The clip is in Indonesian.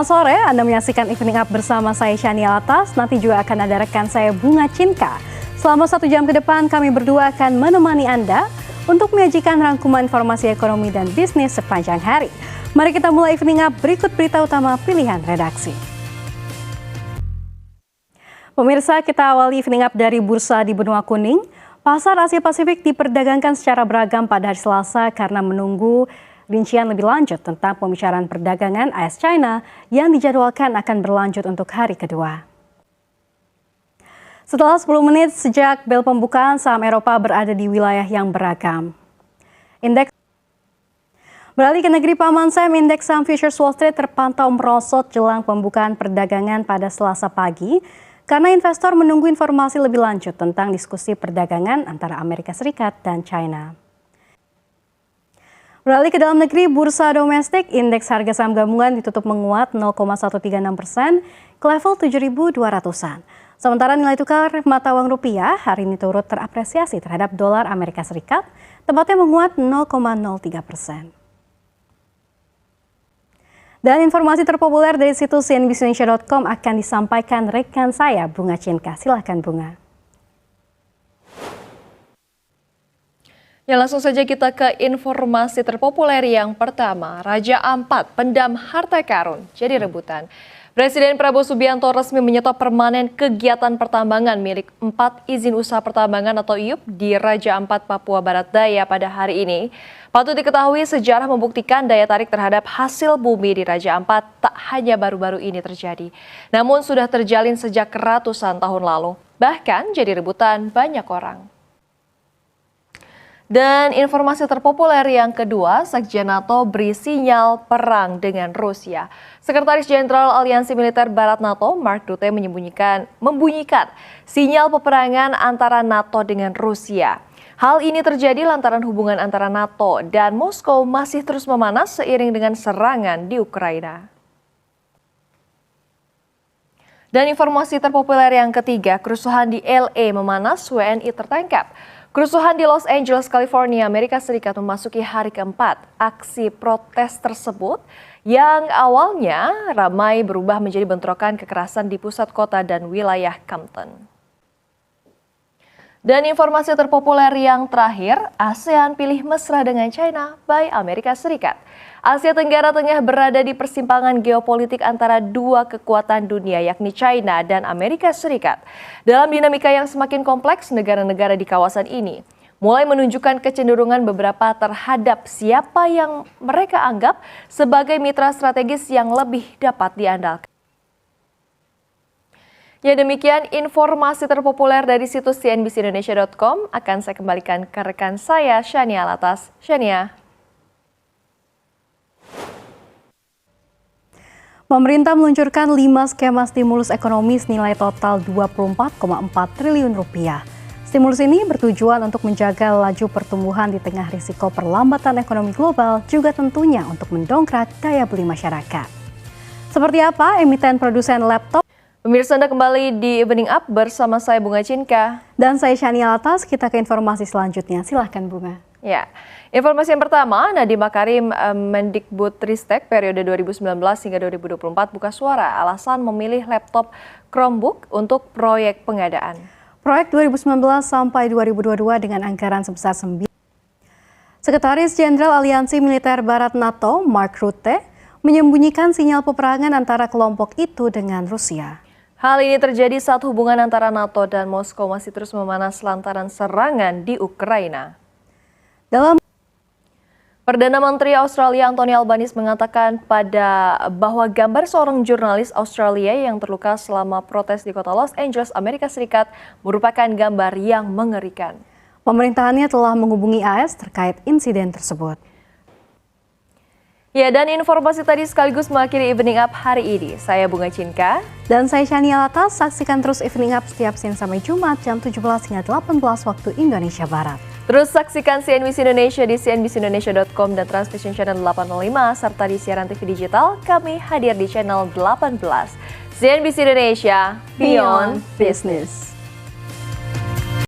Selamat sore, Anda menyaksikan Evening Up bersama saya Shania Latas. Nanti juga akan ada rekan saya Bunga Cinka. Selama 1 jam ke depan kami berdua akan menemani Anda untuk menyajikan rangkuman informasi ekonomi dan bisnis sepanjang hari. Mari kita mulai Evening Up, berikut berita utama pilihan redaksi. Pemirsa, kita awali Evening Up dari bursa di Benua Kuning. Pasar Asia Pasifik diperdagangkan secara beragam pada hari Selasa karena menunggu rincian lebih lanjut tentang pembicaraan perdagangan AS-China yang dijadwalkan akan berlanjut untuk hari kedua. Setelah 10 menit sejak bel pembukaan, saham Eropa berada di wilayah yang beragam. Beralih ke negeri Paman Sam, indeks saham Futures Wall Street terpantau merosot jelang pembukaan perdagangan pada Selasa pagi karena investor menunggu informasi lebih lanjut tentang diskusi perdagangan antara Amerika Serikat dan China. Beralih ke dalam negeri, bursa domestik, indeks harga saham gabungan ditutup menguat 0,136% ke level 7.200-an. Sementara nilai tukar mata uang rupiah hari ini turut terapresiasi terhadap dolar Amerika Serikat, tepatnya menguat 0,03%. Dan informasi terpopuler dari situs cnbcindonesia.com akan disampaikan rekan saya, Bunga Cinka. Silahkan Bunga. Ya, langsung saja kita ke informasi terpopuler yang pertama. Raja Ampat pendam harta karun jadi rebutan. Presiden Prabowo Subianto resmi menyetop permanen kegiatan pertambangan milik 4 izin usaha pertambangan atau IUP di Raja Ampat, Papua Barat Daya pada hari ini. Patut diketahui sejarah membuktikan daya tarik terhadap hasil bumi di Raja Ampat tak hanya baru-baru ini terjadi, namun sudah terjalin sejak ratusan tahun lalu. Bahkan jadi rebutan banyak orang. Dan informasi terpopuler yang kedua, Sekjen NATO beri sinyal perang dengan Rusia. Sekretaris Jenderal Aliansi Militer Barat NATO, Mark Rutte membunyikan sinyal peperangan antara NATO dengan Rusia. Hal ini terjadi lantaran hubungan antara NATO dan Moskow masih terus memanas seiring dengan serangan di Ukraina. Dan informasi terpopuler yang ketiga, kerusuhan di LA memanas, WNI tertangkap. Kerusuhan di Los Angeles, California, Amerika Serikat memasuki hari keempat. Aksi protes tersebut yang awalnya ramai berubah menjadi bentrokan kekerasan di pusat kota dan wilayah Compton. Dan informasi terpopuler yang terakhir, ASEAN pilih mesra dengan China by Amerika Serikat. Asia Tenggara tengah berada di persimpangan geopolitik antara dua kekuatan dunia yakni China dan Amerika Serikat. Dalam dinamika yang semakin kompleks, negara-negara di kawasan ini mulai menunjukkan kecenderungan beberapa terhadap siapa yang mereka anggap sebagai mitra strategis yang lebih dapat diandalkan. Ya, demikian informasi terpopuler dari situs cnbcindonesia.com. Akan saya kembalikan ke rekan saya, Shania Latas. Shania. Pemerintah meluncurkan 5 skema stimulus ekonomi senilai total 24,4 triliun rupiah. Stimulus ini bertujuan untuk menjaga laju pertumbuhan di tengah risiko perlambatan ekonomi global, juga tentunya untuk mendongkrak daya beli masyarakat. Seperti apa emiten produsen laptop? Pemirsa, Anda kembali di Evening Up bersama saya Bunga Cinka. Dan saya Shania Latas, kita ke informasi selanjutnya. Silahkan Bunga. Ya, informasi yang pertama, Nadiem Makarim Mendikbudristek periode 2019 hingga 2024 buka suara alasan memilih laptop Chromebook untuk proyek pengadaan. Proyek 2019 sampai 2022 dengan anggaran sebesar 9. Sekretaris Jenderal Aliansi Militer Barat NATO, Mark Rutte, menyembunyikan sinyal peperangan antara kelompok itu dengan Rusia. Hal ini terjadi saat hubungan antara NATO dan Moskow masih terus memanas lantaran serangan di Ukraina. Perdana Menteri Australia Anthony Albanese mengatakan bahwa gambar seorang jurnalis Australia yang terluka selama protes di kota Los Angeles, Amerika Serikat merupakan gambar yang mengerikan. Pemerintahannya telah menghubungi AS terkait insiden tersebut. Ya, dan informasi tadi sekaligus mengakhiri Evening Up hari ini. Saya Bunga Cinka. Dan saya Shania Latas. Saksikan terus Evening Up setiap Senin sampai Jumat jam 17 hingga 18 waktu Indonesia Barat. Terus saksikan CNBC Indonesia di cnbcindonesia.com dan Transvision Channel 805 serta di siaran TV digital kami hadir di channel 18. CNBC Indonesia, Beyond Business.